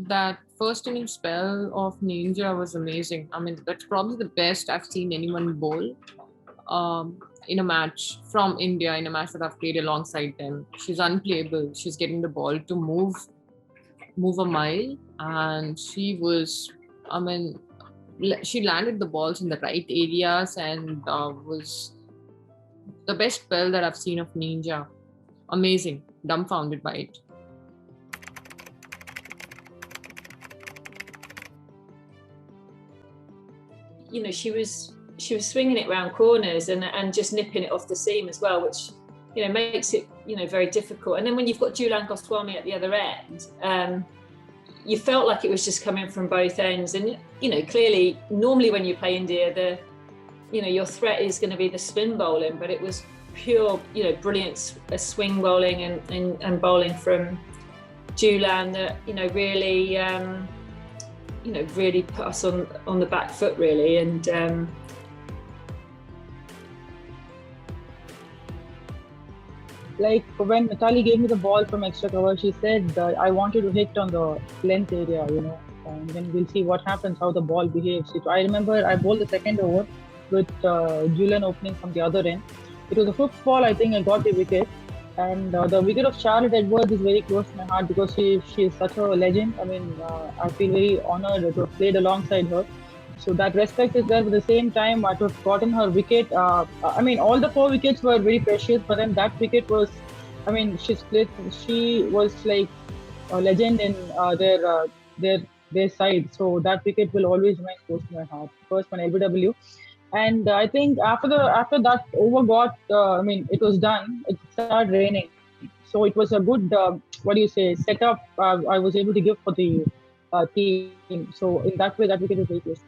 that first inning spell of Ninja was amazing. I mean, that's probably the best I've seen anyone bowl in a match from India, in a match that I've played alongside them. She's unplayable. She's getting the ball to move a mile, and she was, I mean, she landed the balls in the right areas and was the best spell that I've seen of Ninja. Amazing, dumbfounded by it. You know, she was swinging it round corners and just nipping it off the seam as well, which, you know, makes it, you know, very difficult. And then when you've got Julan Goswami at the other end, you felt like it was just coming from both ends. And, you know, clearly, normally when you play India, you know, your threat is going to be the spin bowling, but it was pure, you know, brilliant swing bowling and bowling from Julan that, you know, really, you know, really put us on the back foot, really. And like when Mitali gave me the ball from extra cover, she said, I want you to hit on the length area, you know, and then we'll see what happens, how the ball behaves. I remember I bowled the second over with Julian opening from the other end. It was the fifth ball, I think I got the wicket. And the wicket of Charlotte Edwards is very close to my heart because she is such a legend. I mean, I feel very honored to have played alongside her. So that respect is there. But at the same time, I have gotten her wicket. I mean, all the 4 wickets were very precious, but then that wicket was, I mean, she was like a legend in their side. So that wicket will always remain close to my heart. First one, LBW. And I think after that over got, I mean, it was done. It started raining, so it was a good, setup. I was able to give for the team. So in that way, that wicket was very close.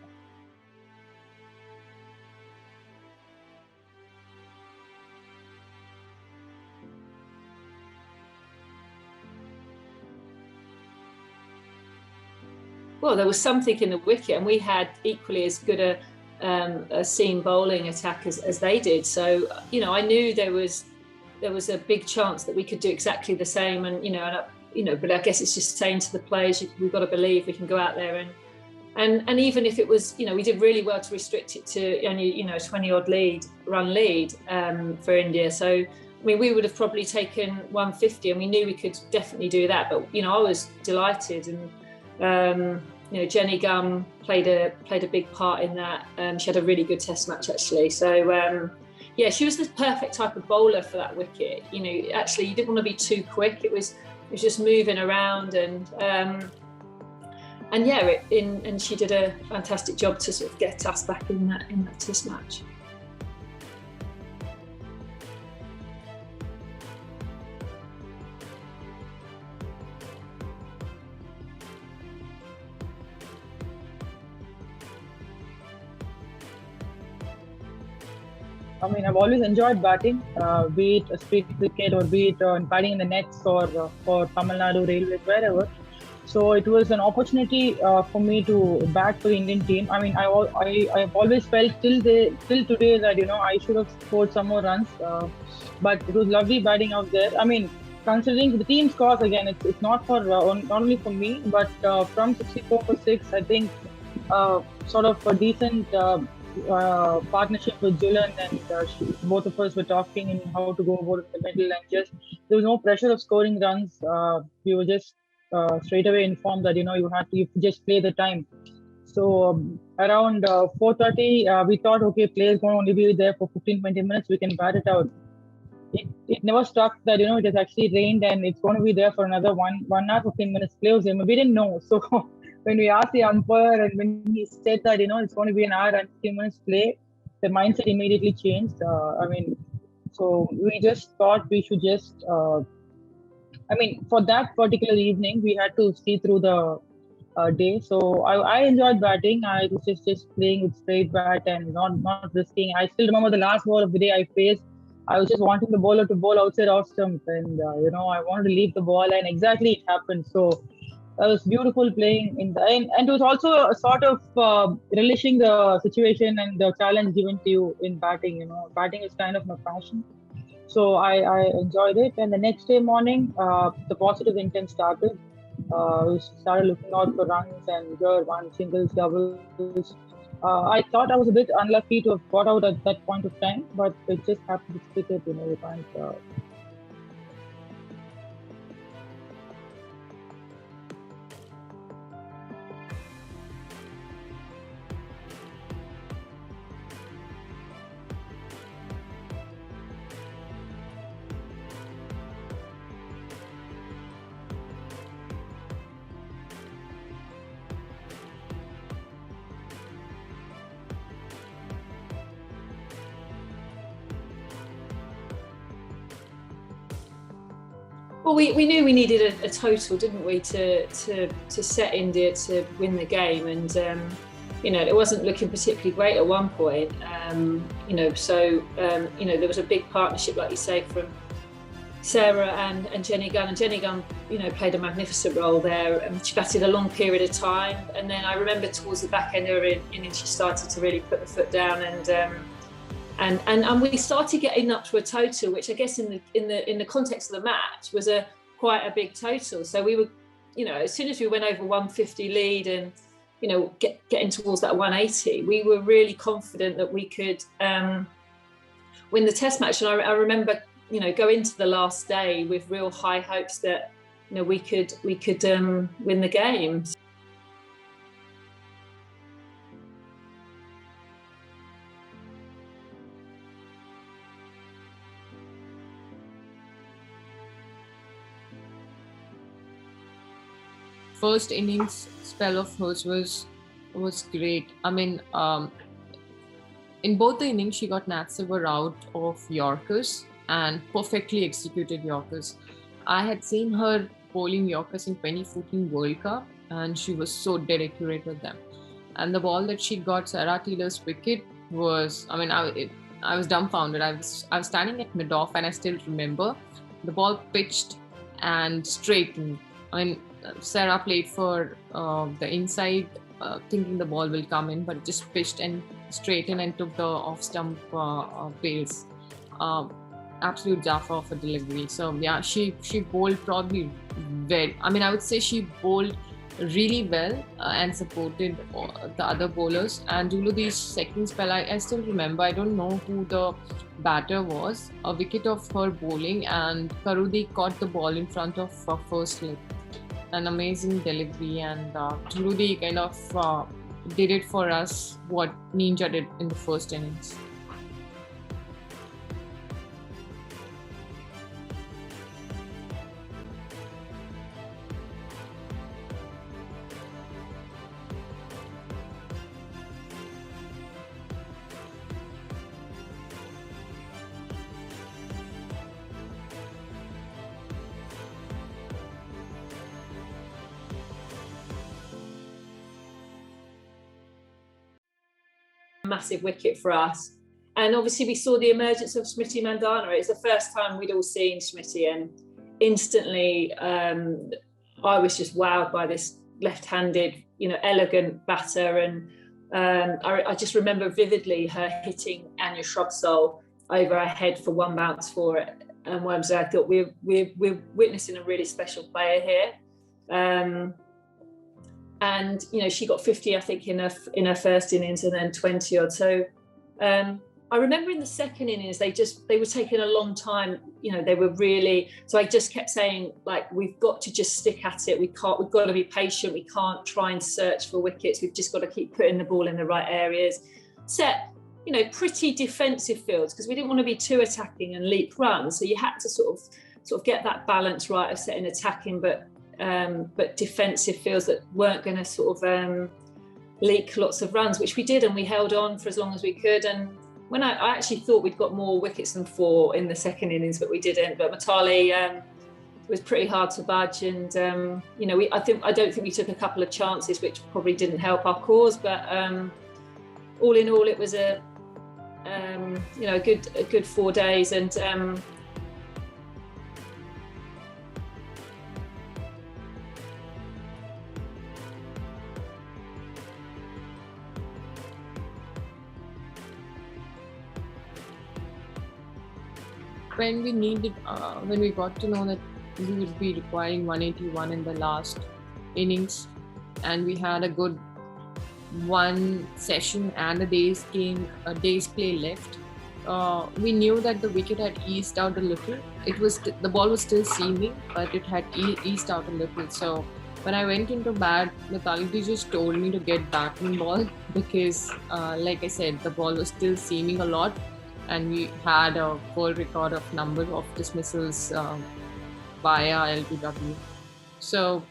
Well, there was something in the wicket, and we had equally as good a seam bowling attack as they did. So, you know, I knew there was a big chance that we could do exactly the same. And but I guess it's just saying to the players, we've got to believe we can go out there and even if it was, you know, we did really well to restrict it to only, you know, 20-odd run lead for India. So, I mean, we would have probably taken 150, and we knew we could definitely do that. But, you know, I was delighted, and you know, Jenny Gum played a big part in that. She had a really good test match, actually. So, yeah, she was the perfect type of bowler for that wicket. You know, actually, you didn't want to be too quick. It was just moving around, and yeah, and she did a fantastic job to sort of get us back in that test match. I mean, I've always enjoyed batting, be it a street cricket or be it batting in the nets or for Tamil Nadu Railways, wherever. So it was an opportunity for me to bat for the Indian team. I mean, I've always felt till today that, you know, I should have scored some more runs. But it was lovely batting out there. I mean, considering the team scores again, it's not for not only for me, but from 64 for 6, I think sort of a decent partnership with Julian, and both of us were talking and how to go about in the middle, and just there was no pressure of scoring runs. We were just straight away informed that, you know, you just play the time. So around 4:30, we thought, okay, players going to only be there for 15-20 minutes. We can bat it out. It never struck that, you know, it has actually rained and it's going to be there for another 1 hour 15 minutes play. We didn't know. So when we asked the umpire and when he said that, you know, it's going to be an hour and 15 minutes play, the mindset immediately changed. I mean, so we just thought we should just, I mean, for that particular evening, we had to see through the day. So I enjoyed batting. I was just playing with straight bat and not risking. I still remember the last ball of the day I faced. I was just wanting the bowler to bowl outside off stump, and you know, I wanted to leave the ball, and exactly it happened. So that was beautiful playing in the end, and it was also a sort of relishing the situation and the challenge given to you in batting. You know, batting is kind of my passion, so I enjoyed it. And the next day morning, the positive intent started. We started looking out for runs and your one singles, doubles. I thought I was a bit unlucky to have got out at that point of time, but it just happened. It's cricket, you can't. Well, we knew we needed a total, didn't we, to set India to win the game, and it wasn't looking particularly great at one point. There was a big partnership, like you say, from Sarah and Jenny Gunn, and Jenny Gunn, played a magnificent role there. She batted a long period of time, and then I remember towards the back end of her innings, she started to really put the foot down, and we started getting up to a total, which I guess in the context of the match was quite a big total. So we were, as soon as we went over 150 lead and getting towards that 180, we were really confident that we could win the Test match. And I remember go into the last day with real high hopes that we could win the game. First innings spell of hers was great. I mean, in both the innings, she got Nat Silver out of Yorkers and perfectly executed Yorkers. I had seen her bowling Yorkers in 2014 World Cup, and she was so dead accurate with them. And the ball that she got Sarah Taylor's wicket was, I mean, I was dumbfounded. I was standing at mid-off, and I still remember the ball pitched and straightened. I mean, Sarah played for the inside, thinking the ball will come in, but it just pitched and straightened and took the off-stump pace. Absolute Jaffa of a delivery. So yeah, she bowled probably very. I mean, I would say she bowled really well and supported the other bowlers. And Juludi's second spell, I still remember. I don't know who the batter was. A wicket of her bowling, and Karudi caught the ball in front of first leg. An amazing delivery, and Juludi kind of did it for us what Ninja did in the first innings. Massive wicket for us, and obviously we saw the emergence of Smriti Mandhana. It was the first time we'd all seen Smriti, and instantly I was just wowed by this left-handed, elegant batter. And I just remember vividly her hitting Anya Shrubsole over her head for one bounce for it. And Wormsley, I thought we're witnessing a really special player here. And she got 50, I think, in her first innings, and then 20 odd. So I remember in the second innings they were taking a long time. They were really. So I just kept saying, like, we've got to just stick at it. We've got to be patient. We can't try and search for wickets. We've just got to keep putting the ball in the right areas. Set pretty defensive fields, because we didn't want to be too attacking and leak runs. So you had to sort of get that balance right of setting attacking, but defensive fields that weren't going to sort of leak lots of runs, which we did, and we held on for as long as we could. And when I actually thought we'd got more wickets than 4 in the second innings, but we didn't. But Matali was pretty hard to budge, and I don't think we took a couple of chances, which probably didn't help our cause. But all in all, it was a good 4 days, and when we got to know that we would be requiring 181 in the last innings, and we had a good one session and a day's play left. We knew that the wicket had eased out a little. The ball was still seaming, but it had eased out a little. So when I went into bat, Mithali just told me to get back on ball because, like I said, the ball was still seaming a lot, and we had a world record of number of dismissals via LBW. So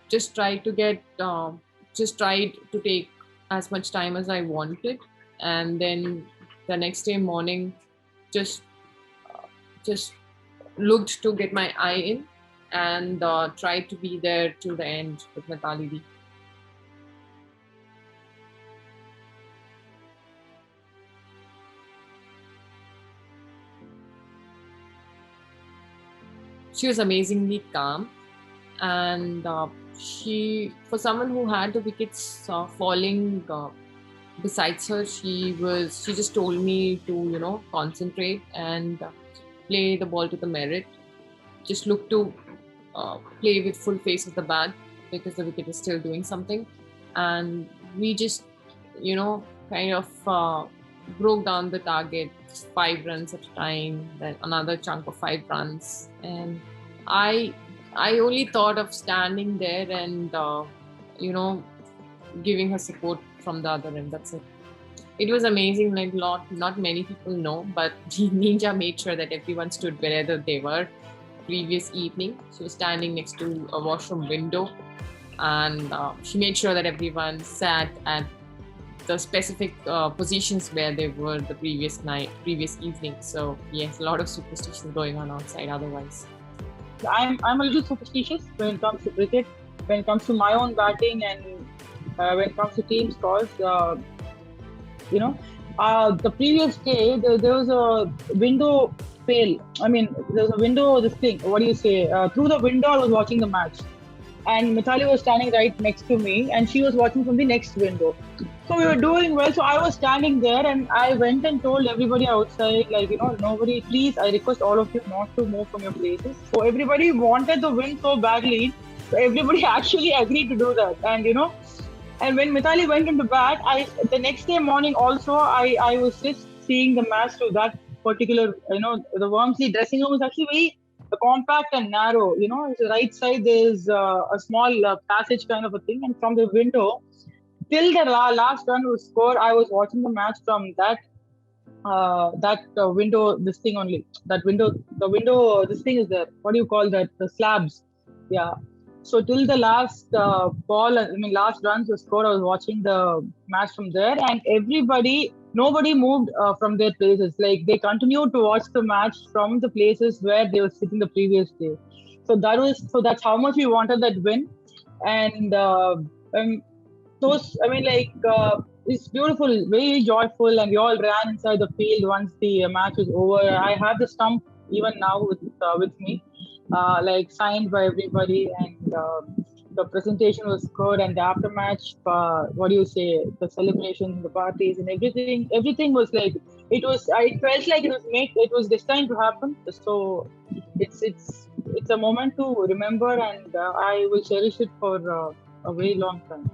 just tried to take as much time as I wanted, and then the next day morning just looked to get my eye in and tried to be there to the end with Mithali. She was amazingly calm, and for someone who had the wickets falling besides her, she just told me to concentrate and play the ball to the merit. Just look to play with full face of the bat because the wicket is still doing something, and we just kind of broke down the target, 5 runs at a time, then another chunk of 5 runs, and I only thought of standing there and giving her support from the other end. That's it. It was amazing. Like not many people know, but Ninja made sure that everyone stood wherever they were. Previous evening, she was standing next to a washroom window, and she made sure that everyone sat at the specific positions where they were the previous evening. So yes, a lot of superstitions going on outside otherwise. I'm a little superstitious when it comes to cricket, when it comes to my own batting, and when it comes to team scores. The previous day there was a window fail. I mean, there was a window. This thing. What do you say? Through the window, I was watching the match, and Mithali was standing right next to me, and she was watching from the next window. So we were doing well. So I was standing there, and I went and told everybody outside, like, nobody, please, I request all of you not to move from your places. So everybody wanted the win so badly. So everybody actually agreed to do that. And when Mithali went into bat, the next day morning also, I was just seeing the match through that particular, the Wormsley dressing room was actually very compact and narrow. The right side there's a small passage kind of a thing, and from the window till the last run was scored, I was watching the match from that window. This thing only. The window. This thing is there. What do you call that? The slabs. Yeah. So till the last last runs were scored, I was watching the match from there, and nobody moved from their places. Like, they continued to watch the match from the places where they were sitting the previous day. So that's how much we wanted that win, and it's beautiful, very joyful, and we all ran inside the field once the match was over. I have the stump even now with me, signed by everybody, and the presentation was good, and the aftermatch, the celebrations, the parties, and everything was like, I felt like it was destined to happen. So it's a moment to remember, and I will cherish it for a very long time.